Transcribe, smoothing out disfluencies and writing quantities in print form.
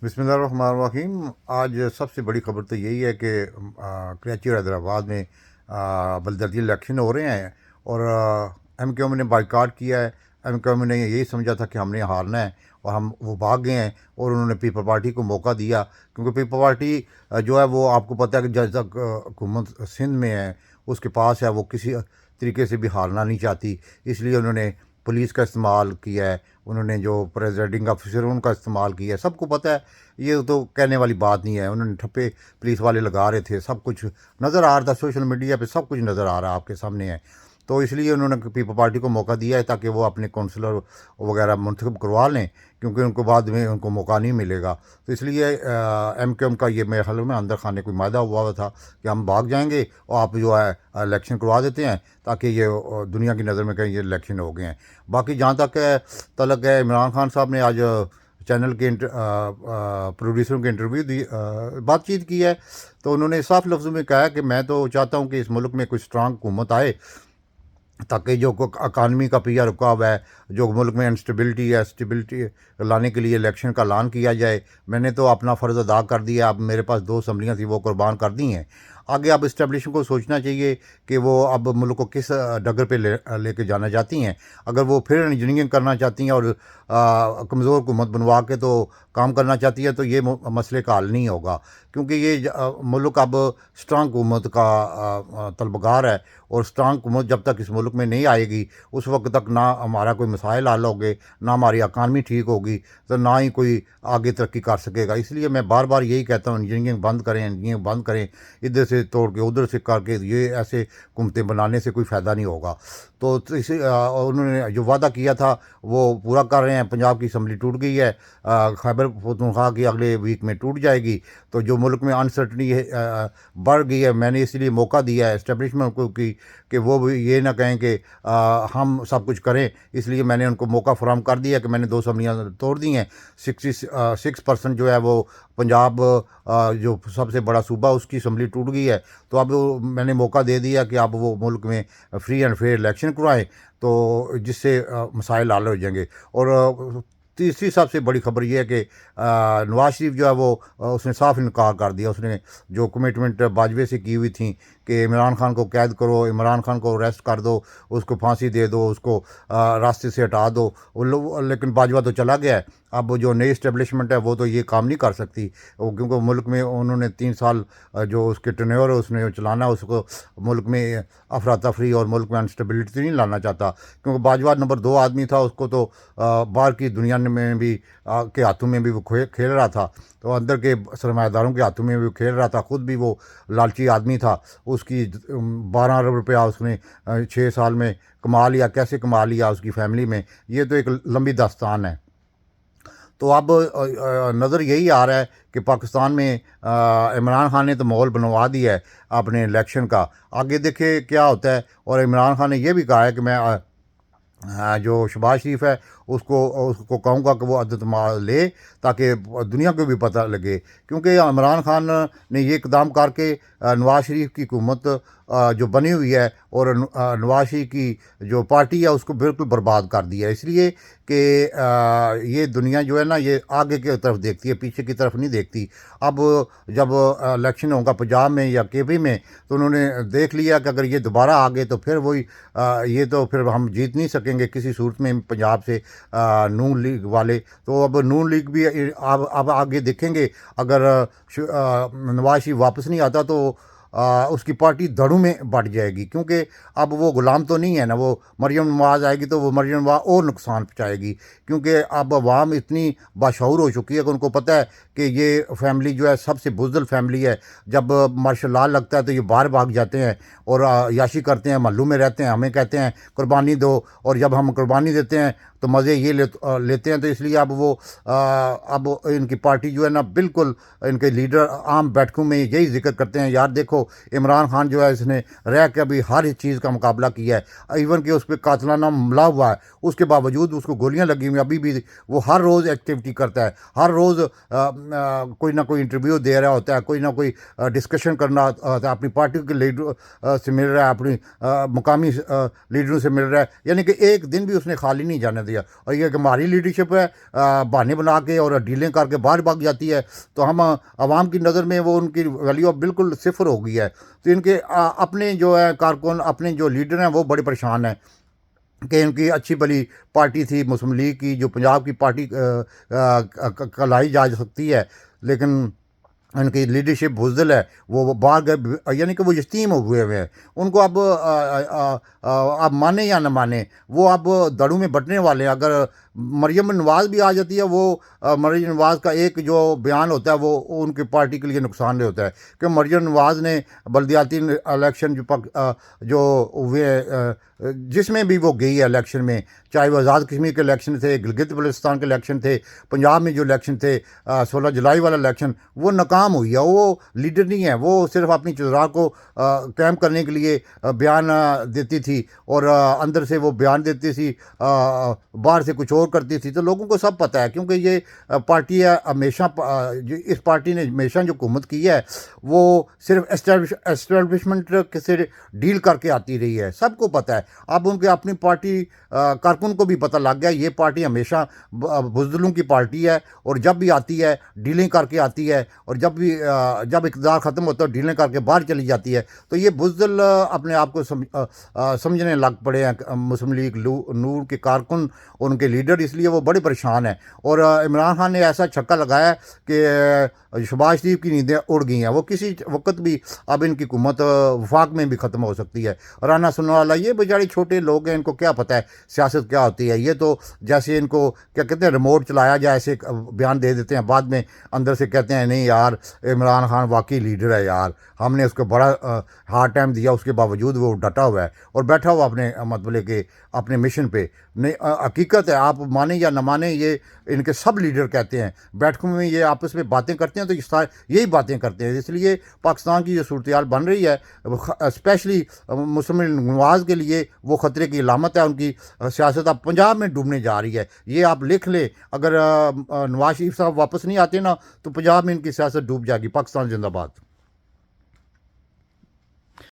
बिस्मिल्लाहिर्रहमानिर्रहीम। आज सबसे बड़ी ख़बर तो यही है कि कराची और हैदराबाद में बलदियाती इलेक्शन हो रहे हैं और MQM ने बाइकाट किया है। MQM ने यही समझा था कि हमने हारना है और हम वो भाग गए हैं और उन्होंने पीपल पार्टी को मौका दिया, क्योंकि पीपल पार्टी जो है वो आपको पता है कि जब तक हुकूमत सिंध में है उसके पास है, वो किसी तरीके से भी हारना नहीं चाहती। इसलिए उन्होंने पुलिस का इस्तेमाल किया है, उन्होंने जो प्रेसिडिंग ऑफिसर उनका इस्तेमाल किया है। सबको पता है, ये तो कहने वाली बात नहीं है। उन्होंने ठप्पे पुलिस वाले लगा रहे थे, सब कुछ नज़र आ रहा था, सोशल मीडिया पे सब कुछ नज़र आ रहा है, आपके सामने है। तो इसलिए उन्होंने पीपल पार्टी को मौका दिया है ताकि वो अपने काउंसलर वगैरह मुंतखब करवा लें, क्योंकि उनको बाद में उनको मौका नहीं मिलेगा। तो इसलिए MQM का ये मेरे ख्याल में अंदर खाने कोई मायदा हुआ था कि हम भाग जाएंगे और आप जो है इलेक्शन करवा देते हैं, ताकि ये दुनिया की नज़र में कहीं ये इलेक्शन हो गए हैं। बाकी जहाँ तक है तलक है, इमरान खान साहब ने आज चैनल के प्रोड्यूसरों के इंटरव्यू दी, बातचीत की है। तो उन्होंने साफ लफ्ज़ों में कहा कि मैं तो चाहता हूँ कि इस मुल्क में कोई स्ट्रांग हुकूमत आए, ताकि जो अकानमी का पहिया रुका हुआ है, जो मुल्क में अनस्टेबिलिटी है, स्टेबिलिटी लाने के लिए इलेक्शन का ऐलान किया जाए। मैंने तो अपना फ़र्ज़ अदा कर दिया। अब मेरे पास 2 असम्बलियाँ थी, वो कुर्बान कर दी हैं। आगे अब इस्टेब्लिशमेंट को सोचना चाहिए कि वो अब मुल्क को किस डगर पे लेके जाना चाहती हैं। अगर वो फिर इंजीनियरिंग करना चाहती हैं और कमज़ोर हुकूमत बनवा के तो काम करना चाहती है, तो ये मसले का हल नहीं होगा, क्योंकि ये मुल्क अब स्ट्रांग हुकूमत का तलबगार है। और स्ट्रांग हुकूमत जब तक इस मुल्क में नहीं आएगी, उस वक्त तक ना हमारा कोई मसाइल हल होंगे, ना हमारी इकानमी ठीक होगी, तो ना ही कोई आगे तरक्की कर सकेगा। इसलिए मैं बार बार यही कहता हूँ, इंजीनियरिंग बंद करें, इंजीनियरिंग बंद करें। इधर से तोड़ के उधर से करके ये ऐसे हुकूमतें बनाने से कोई फ़ायदा नहीं होगा। तो इसे उन्होंने जो वादा किया था वो पूरा कर रहे हैं। पंजाब की असम्बली टूट गई है, खैबर पख्तूनख्वा की अगले वीक में टूट जाएगी। तो जो मुल्क में अनसर्टनी है, बढ़ गई है। मैंने इसलिए मौका दिया है इस्टेब्लिशमेंट को कि वो भी ये ना कहें कि हम सब कुछ करें। इसलिए मैंने उनको मौका फराहम कर दिया कि मैंने 2 असम्बलियाँ तोड़ दी हैं। 66% जो है वो पंजाब जो सबसे बड़ा सूबा उसकी असम्बली टूट गई है। तो अब मैंने मौका दे दिया कि अब वो मुल्क में फ्री एंड फेयर इलेक्शन करवाएं, तो जिससे मसाइल हल हो जाएंगे। और तीसरी सबसे बड़ी खबर यह है कि नवाज शरीफ जो है वो उसने साफ इनकार कर दिया। उसने जो कमिटमेंट बाजवे से की हुई थी कि इमरान खान को कैद करो, इमरान खान को अरेस्ट कर दो, उसको फांसी दे दो, उसको रास्ते से हटा दो, लेकिन बाजवा तो चला गया है। अब जो नई इस्टेब्लिशमेंट है वो तो ये काम नहीं कर सकती, क्योंकि मुल्क में उन्होंने 3 साल जो उसके टेन्योर है उसने चलाना है, उसको मुल्क में अफरा तफरी और मुल्क में अनस्टेबिलिटी नहीं लाना चाहता। क्योंकि बाजवा नंबर 2 आदमी था, उसको तो बाहर की दुनिया में भी के हाथों में भी वो खेल रहा था, तो अंदर के सरमायादारों के हाथों में भी खेल रहा था। ख़ुद भी वो लालची आदमी था। उसकी 12 अरब रुपया उसने 6 साल में कमा लिया। कैसे कमा लिया उसकी फैमिली में, ये तो एक लंबी दास्तान है। तो अब नज़र यही आ रहा है कि पाकिस्तान में इमरान खान ने तो माहौल बनवा दिया है अपने इलेक्शन का। आगे देखे क्या होता है। और इमरान खान ने यह भी कहा है कि मैं जो शहबाज शरीफ है उसको उसको कहूँगा कि वो अदद ले, ताकि दुनिया को भी पता लगे। क्योंकि इमरान खान ने ये इकदाम करके नवाज शरीफ की हुकूमत जो बनी हुई है और नवाज शरीफ की जो पार्टी है उसको बिल्कुल बर्बाद कर दिया है। इसलिए कि ये दुनिया जो है ना, ये आगे की तरफ देखती है, पीछे की तरफ नहीं देखती। अब जब इलेक्शन होगा पंजाब में या KP में, तो उन्होंने देख लिया कि अगर ये दोबारा आ गए तो फिर वही ये तो फिर हम जीत नहीं सकेंगे किसी सूरत में पंजाब से नून लीग वाले। तो अब नून लीग भी अब आगे देखेंगे। अगर नवाज शरीफ वापस नहीं आता तो उसकी पार्टी धड़ों में बढ़ जाएगी, क्योंकि अब वो गुलाम तो नहीं है ना। वो मरियम नवाज़ आएगी तो वो मरियम नवाज़ और नुकसान पहुँचाएगी, क्योंकि अब अवाम इतनी बाशऊर हो चुकी है कि उनको पता है कि ये फैमिली जो है सबसे बुज़दिल फैमिली है। जब मार्शल लॉ लगता है तो ये बाहर भाग जाते हैं और याशी करते हैं, महल्लों में रहते हैं, हमें कहते हैं कुर्बानी दो, और जब हम कुर्बानी देते हैं तो मज़े ये लेते हैं। तो इसलिए अब वो अब इनकी पार्टी जो है ना, बिल्कुल इनके लीडर आम बैठकों में यही जिक्र करते हैं, यार देखो तो इमरान खान जो है इसने रह के अभी हर चीज़ का मुकाबला किया है, इवन कि उस पर कातलाना हमला हुआ है, उसके बावजूद उसको गोलियां लगी हुई, अभी भी वो हर रोज़ एक्टिविटी करता है, हर रोज़ कोई ना कोई इंटरव्यू दे रहा होता है, कोई ना कोई डिस्कशन करना होता है, अपनी पार्टी के लीडर से मिल रहा है, अपनी मुकामी लीडरों से मिल रहा है, यानी कि एक दिन भी उसने खाली नहीं जाने दिया। और ये कि हमारी लीडरशिप है बहाने बना के और डीलें करके बाहर भाग जाती है, तो हम आवाम की नज़र में वो उनकी वैल्यू अब बिल्कुल सिफर हो गई है। तो इनके अपने जो है कारकुन, अपने जो लीडर हैं वो बड़े परेशान हैं कि इनकी अच्छी भली पार्टी थी मुस्लिम लीग की, जो पंजाब की पार्टी कहलाई जा सकती है, लेकिन उनकी लीडरशिप बुज़दिल है, वो बाहर गए, यानी कि वो यतीम हुए हुए हैं। उनको अब आप माने या न माने, वो अब दड़ों में बंटने वाले हैं। अगर मरियम नवाज़ भी आ जाती है, वो मरियम नवाज़ का एक जो बयान होता है वो उनकी पार्टी के लिए नुकसानदेह होता है, कि मरियम नवाज़ ने बल्दियाती इलेक्शन जो हुए जिसमें भी वो गई है इलेक्शन में, चाहे वो आज़ाद कश्मीर के इलेक्शन थे, गिलगित बल्तिस्तान के इलेक्शन थे, पंजाब में जो इलेक्शन थे, 16 जुलाई वाला इलेक्शन, वो नाकाम हुई है। वो लीडर नहीं है, वो सिर्फ अपनी चुनाव को कायम करने के लिए बयान देती थी, और अंदर से वो बयान देती थी, बाहर से कुछ और करती थी। तो लोगों को सब पता है, क्योंकि ये पार्टी है हमेशा इस पार्टी ने हमेशा जो हुकूमत की है वो सिर्फ एस्टेब्लिशमेंट से डील करके आती रही है, सबको पता है। अब उनके अपनी पार्टी कारकुन को भी पता लग गया, ये पार्टी हमेशा बुज़दिलों की पार्टी है, और जब भी आती है डीलिंग करके आती है, और जब इक़्तिदार ख़त्म होता है डीलिंग करके बाहर चली जाती है। तो ये बुज़दिल अपने आप को समझने लग पड़े हैं मुस्लिम लीग नून के कारकुन और उनके लीडर, इसलिए वो बड़े परेशान हैं। और इमरान खान ने ऐसा छक्का लगाया कि शहबाज शरीफ की नींदें उड़ गई हैं, वो किसी वक्त भी अब इनकी हुकूमत वफाक में भी ख़त्म हो सकती है। राना सुनने वाला, ये बेचारे छोटे लोग हैं, इनको क्या पता है सियासत क्या होती है। ये तो जैसे इनको क्या कहते हैं, रिमोट चलाया जाए ऐसे बयान दे देते हैं, बाद में अंदर से कहते हैं नहीं यार इमरान खान वाकई लीडर है यार, हमने उसको बड़ा हार्ड टाइम दिया, उसके बावजूद वो डटा हुआ है और बैठा हुआ अपने मतलब के अपने मिशन पे। नहीं, हकीकत है, आप माने या न माने, ये इनके सब लीडर कहते हैं, बैठकों में ये आपस में बातें करते हैं, तो यही बातें करते हैं। इसलिए पाकिस्तान की जो सूरत हाल बन रही है, स्पेशली मुस्लिम नवाज़ के लिए वो ख़तरे की अलामत है। उनकी सियासत अब पंजाब में डूबने जा रही है, ये आप लिख लें। अगर नवाज शरीफ साहब वापस नहीं आते ना, तो पंजाब में इनकी सियासत डूब जाएगी। पाकिस्तान जिंदाबाद।